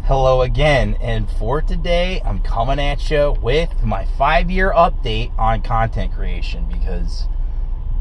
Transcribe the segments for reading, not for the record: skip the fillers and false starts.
Hello again, and for today, I'm coming at you with my 5-year update on content creation, because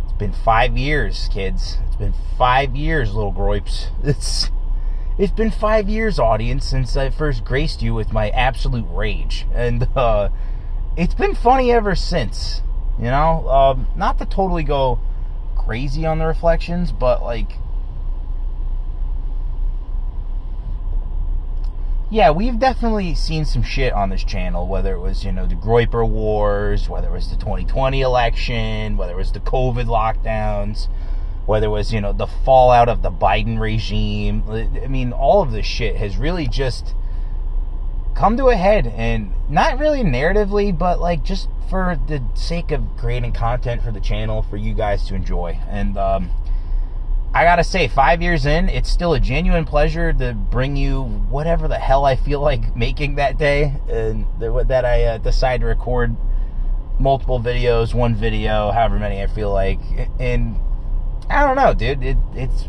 it's been 5 years, kids. It's been 5 years, little groyps. It's been 5 years, audience, since I first graced you with my absolute rage, and it's been funny ever since. You know, not to totally go crazy on the reflections, but like, yeah, we've definitely seen some shit on this channel, whether it was, the Groiper Wars, whether it was the 2020 election, whether it was the COVID lockdowns, whether it was, the fallout of the Biden regime. I mean, all of this shit has really just come to a head, and not really narratively, but like just for the sake of creating content for the channel for you guys to enjoy. And I gotta say, 5 years in, it's still a genuine pleasure to bring you whatever the hell I feel like making that day, and that I decide to record multiple videos, one video, however many I feel like. And I don't know, dude, it's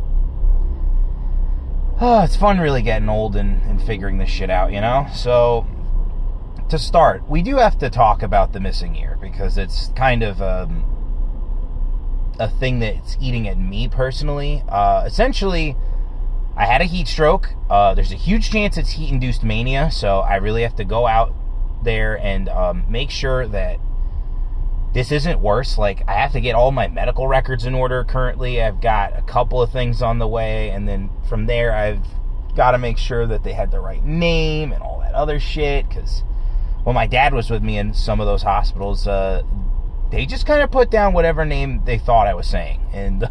fun really getting old and figuring this shit out, So, to start, we do have to talk about the missing year, because it's kind of a thing that's eating at me personally. Essentially, I had a heat stroke. There's a huge chance it's heat-induced mania, so I really have to go out there and make sure that this isn't worse. Like, I have to get all my medical records in order currently. I've got a couple of things on the way, and then from there, I've got to make sure that they had the right name and all that other shit, because when my dad was with me in some of those hospitals, they just kind of put down whatever name they thought I was saying. And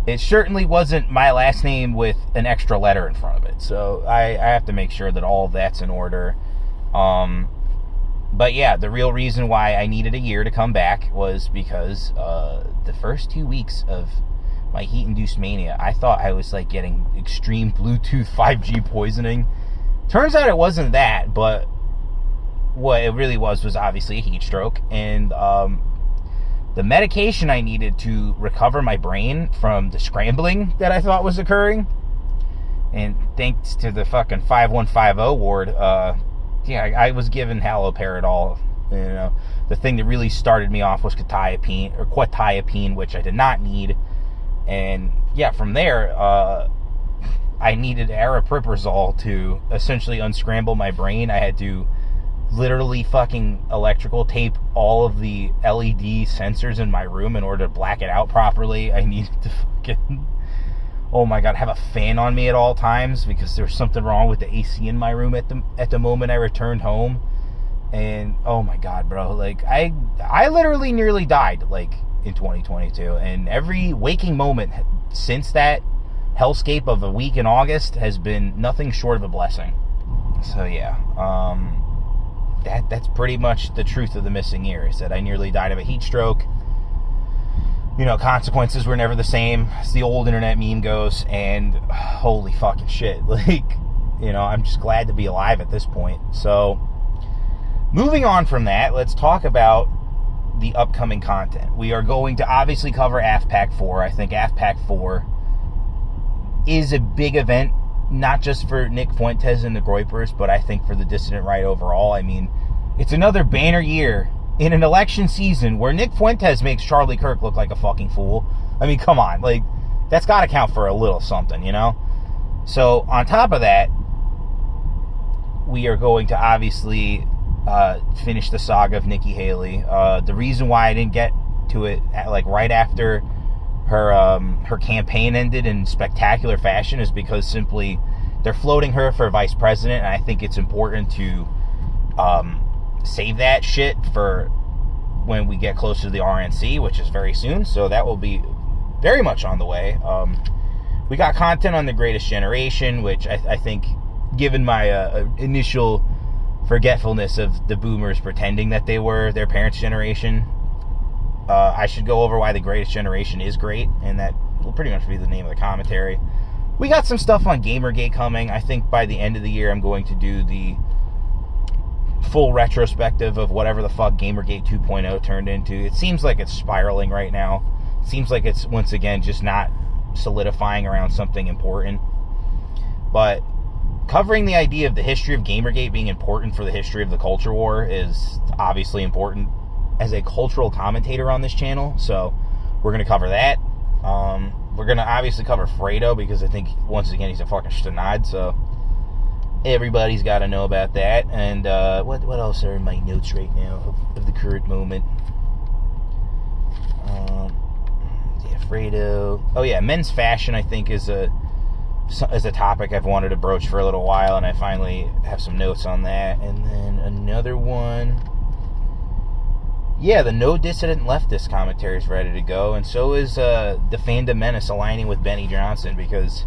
it certainly wasn't my last name with an extra letter in front of it. So I have to make sure that all of that's in order. But yeah, the real reason why I needed a year to come back was because the first 2 weeks of my heat-induced mania, I thought I was like getting extreme Bluetooth 5G poisoning. Turns out it wasn't that, but what it really was obviously a heat stroke. And the medication I needed to recover my brain from the scrambling that I thought was occurring, and thanks to the fucking 5150 ward, I was given haloperidol. The thing that really started me off was quetiapine, which I did not need. And yeah, from there, I needed aripiprazole to essentially unscramble my brain. I had to literally fucking electrical tape all of the LED sensors in my room in order to black it out properly. I needed to fucking, oh my god, have a fan on me at all times, because there was something wrong with the AC in my room at the moment I returned home. And oh my god, bro, like I literally nearly died like in 2022, and every waking moment since that hellscape of a week in August has been nothing short of a blessing. So yeah, that's pretty much the truth of the missing year, is that I nearly died of a heat stroke. Consequences were never the same, as the old internet meme goes, and holy fucking shit. Like, I'm just glad to be alive at this point. So, moving on from that, let's talk about the upcoming content. We are going to obviously cover AFPAC 4. I think AFPAC 4 is a big event, not just for Nick Fuentes and the Groipers, but I think for the dissident right overall. I mean, it's another banner year in an election season where Nick Fuentes makes Charlie Kirk look like a fucking fool. I mean, come on. Like, that's got to count for a little something, So, on top of that, we are going to obviously finish the saga of Nikki Haley. The reason why I didn't get to it right after her campaign ended in spectacular fashion is because simply they're floating her for vice president, and I think it's important to save that shit for when we get closer to the RNC, which is very soon. So that will be very much on the way. We got content on the Greatest Generation, which I think, given my initial forgetfulness of the boomers pretending that they were their parents' generation, I should go over why the Greatest Generation is great, and that will pretty much be the name of the commentary. We got some stuff on Gamergate coming. I think by the end of the year, I'm going to do the full retrospective of whatever the fuck Gamergate 2.0 turned into. It seems like it's spiraling right now. It seems like it's, once again, just not solidifying around something important. But covering the idea of the history of Gamergate being important for the history of the culture war is obviously important as a cultural commentator on this channel. So we're going to cover that. We're going to obviously cover Fredo because I think, once again, he's a fucking schtenad. So everybody's got to know about that. And what else are in my notes right now of the current moment? Yeah, Fredo. Oh yeah, men's fashion, I think, is a topic I've wanted to broach for a little while, and I finally have some notes on that. And then another one. Yeah, the No Dissident Leftist commentary is ready to go, and so is the Fandom Menace aligning with Benny Johnson, because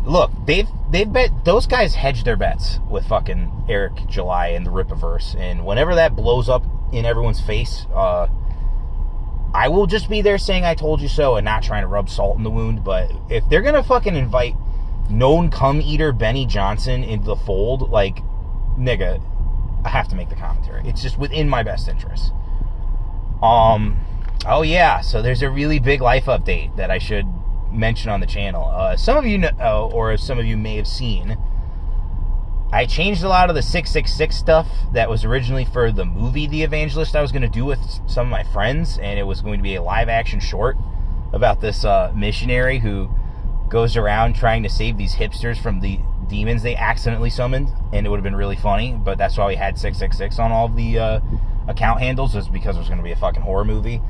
look, they've bet, those guys hedged their bets with fucking Eric July and the Rippaverse, and whenever that blows up in everyone's face, I will just be there saying I told you so and not trying to rub salt in the wound. But if they're gonna fucking invite known cum eater Benny Johnson into the fold, like, nigga, I have to make the commentary. It's just within my best interest. Oh yeah, so there's a really big life update that I should mention on the channel. Some of you know, or some of you may have seen, I changed a lot of the 666 stuff that was originally for the movie The Evangelist I was going to do with some of my friends, and it was going to be a live action short about this missionary who goes around trying to save these hipsters from the demons they accidentally summoned, and it would have been really funny, but that's why we had 666 on all of the account handles, is because it was going to be a fucking horror movie.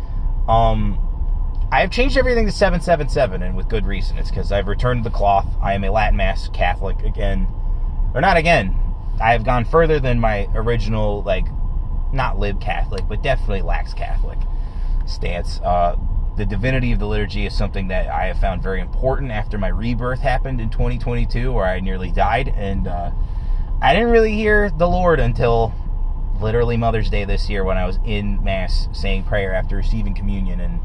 I've changed everything to 777, and with good reason. It's because I've returned to the cloth. I am a Latin Mass Catholic again. Or not again. I have gone further than my original, like, not lib Catholic, but definitely lax Catholic stance. The divinity of the liturgy is something that I have found very important after my rebirth happened in 2022, where I nearly died, and I didn't really hear the Lord until literally Mother's Day this year, when I was in Mass saying prayer after receiving communion. And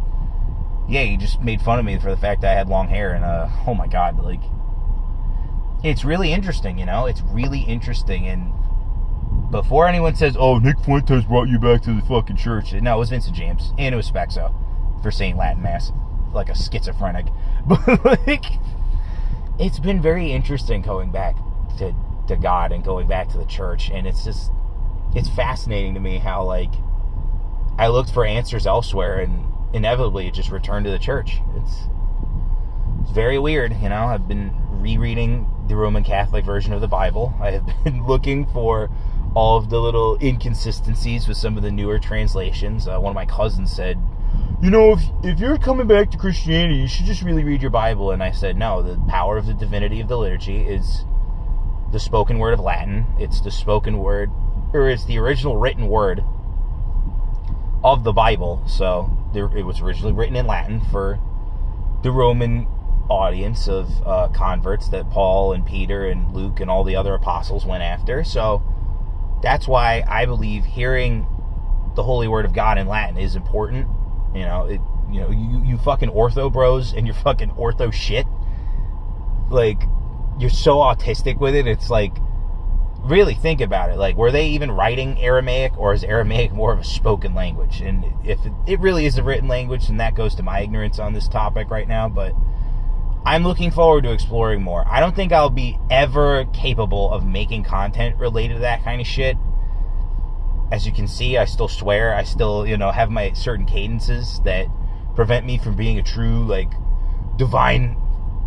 yeah, he just made fun of me for the fact that I had long hair, and oh my God, like, it's really interesting, you know? It's really interesting. And before anyone says, oh, Nick Fuentes brought you back to the fucking church, no, it was Vincent James, and it was Spexo for saying Latin Mass like a schizophrenic. But like, it's been very interesting going back to God and going back to the church, and it's just, it's fascinating to me how, like, I looked for answers elsewhere, and inevitably it just returned to the church. It's very weird, you know? I've been rereading the Roman Catholic version of the Bible. I have been looking for all of the little inconsistencies with some of the newer translations. One of my cousins said, you know, if you're coming back to Christianity, you should just really read your Bible. And I said, no, the power of the divinity of the liturgy is the spoken word of Latin. It's the spoken word, or it's the original written word of the Bible. So it was originally written in Latin for the Roman audience of converts that Paul and Peter and Luke and all the other apostles went after. So that's why I believe hearing the holy word of God in Latin is important. You know, you fucking ortho bros and your fucking ortho shit, like, you're so autistic with it. It's like, really think about it. Like, were they even writing Aramaic, or is Aramaic more of a spoken language? And if it really is a written language, then that goes to my ignorance on this topic right now. But I'm looking forward to exploring more. I don't think I'll be ever capable of making content related to that kind of shit. As you can see, I still swear. I still, you know, have my certain cadences that prevent me from being a true, like, divine,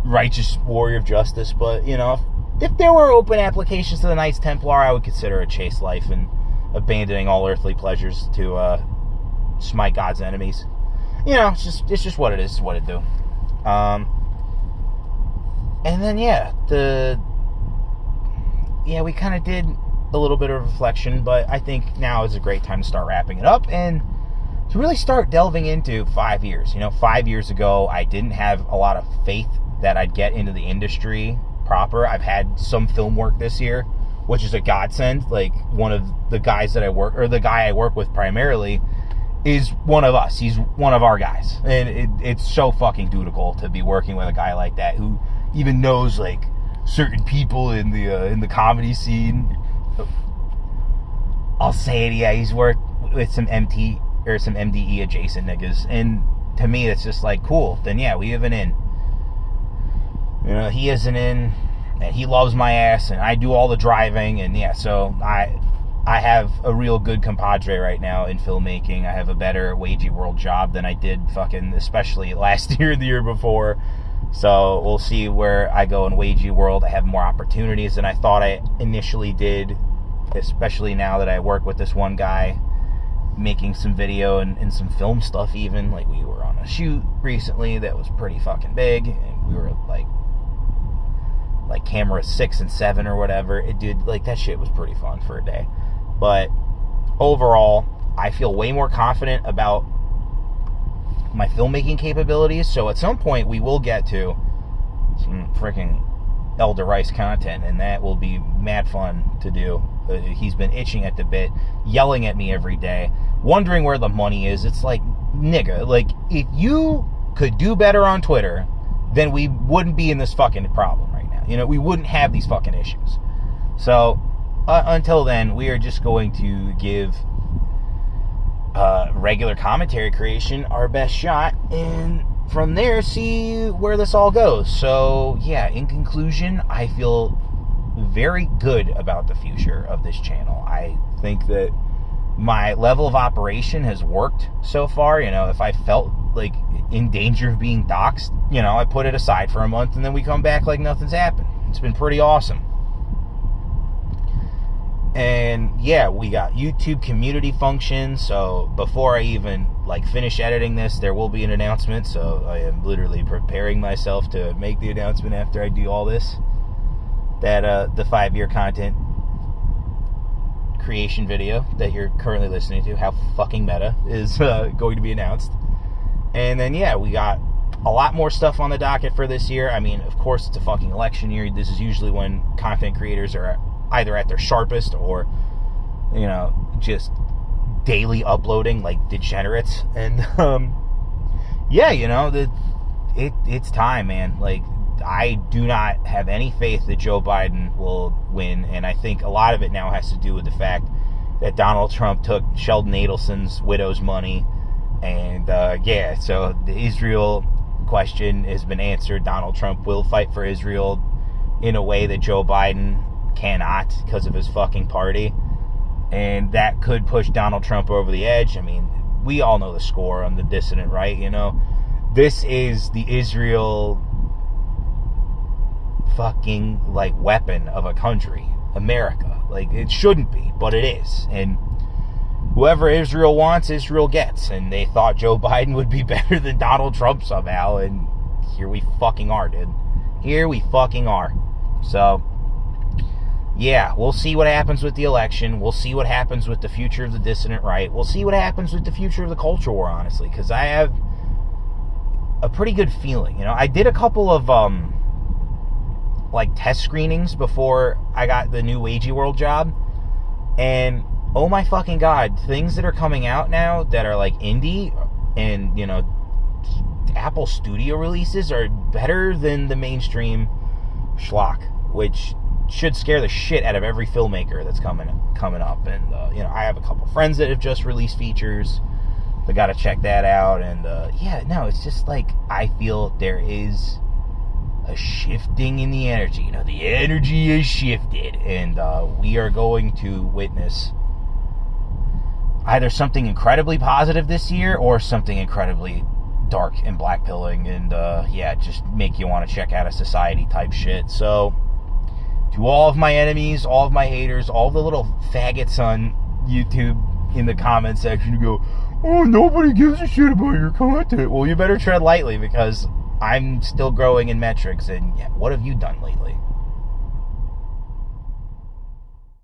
righteous warrior of justice. But, you know, if there were open applications to the Knights Templar, I would consider a chaste life and abandoning all earthly pleasures to smite God's enemies. You know, it's just what it is. It's what it do. And then, we kind of did a little bit of reflection, but I think now is a great time to start wrapping it up and to really start delving into 5 years. You know, 5 years ago, I didn't have a lot of faith that I'd get into the industry proper. I've had some film work this year, which is a godsend. Like, one of the guys that I work, or the guy I work with primarily, is one of us. He's one of our guys. And it's so fucking dutiful to be working with a guy like that who even knows, like, certain people in the comedy scene. I'll say it, yeah, he's worked with some MDE adjacent niggas, and to me it's just like, cool, then yeah, we have an in. You know, he has an in, And he loves my ass, and I do all the driving, and yeah, so I have a real good compadre right now in filmmaking. I have a better Wagey World job than I did fucking, especially last year and the year before. So we'll see where I go in Wagey World. I have more opportunities than I thought I initially did, especially now that I work with this one guy making some video and some film stuff even. Like, we were on a shoot recently that was pretty fucking big, and we were like camera 6 and 7 or whatever. That shit was pretty fun for a day. But overall, I feel way more confident about my filmmaking capabilities. So at some point we will get to some freaking Elder Rice content, and that will be mad fun to do. He's been itching at the bit, yelling at me every day, wondering where the money is. It's like, nigga, like, if you could do better on Twitter, then we wouldn't be in this fucking problem right now. You know, we wouldn't have these fucking issues. So until then, we are just going to give regular commentary creation our best shot, and from there see where this all goes. So yeah, in conclusion, I feel very good about the future of this channel. I think that my level of operation has worked so far. You know, if I felt like in danger of being doxxed, you know, I put it aside for a month, and then we come back like nothing's happened. It's been pretty awesome. And yeah, we got YouTube community functions. So before I even finish editing this, there will be an announcement. So I am literally preparing myself to make the announcement after I do all this, that the 5-year content creation video that you're currently listening to, how fucking meta, is going to be announced. And then yeah, we got a lot more stuff on the docket for this year. I mean, of course, it's a fucking election year. This is usually when content creators are either at their sharpest or, you know, just daily uploading like degenerates. And yeah, you know, it's time, man. Like, I do not have any faith that Joe Biden will win, and I think a lot of it now has to do with the fact that Donald Trump took Sheldon Adelson's widow's money. And yeah, so the Israel question has been answered. Donald Trump will fight for Israel in a way that Joe Biden cannot, because of his fucking party, and that could push Donald Trump over the edge. I mean, we all know the score on the dissident right. You know, this is the Israel fucking weapon of a country, America. Like, it shouldn't be, but it is. And whoever Israel wants, Israel gets. And they thought Joe Biden would be better than Donald Trump somehow, and here we fucking are, dude. Here we fucking are. So yeah, we'll see what happens with the election. We'll see what happens with the future of the dissident right. We'll see what happens with the future of the culture war, honestly, because I have a pretty good feeling. You know, I did a couple of test screenings before I got the new Wagey World job, and oh my fucking god, things that are coming out now that are indie and, you know, Apple Studio releases are better than the mainstream schlock, which should scare the shit out of every filmmaker that's coming up. And you know, I have a couple friends that have just released features. They got to check that out. And yeah, no, it's just I feel there is a shifting in the energy. You know, the energy is shifted, and we are going to witness either something incredibly positive this year or something incredibly dark and black-pilling, and yeah, just make you want to check out a society type shit. So to all of my enemies, all of my haters, all the little faggots on YouTube in the comment section who go, oh, nobody gives a shit about your content. Well, you better tread lightly, because I'm still growing in metrics, and yeah, what have you done lately?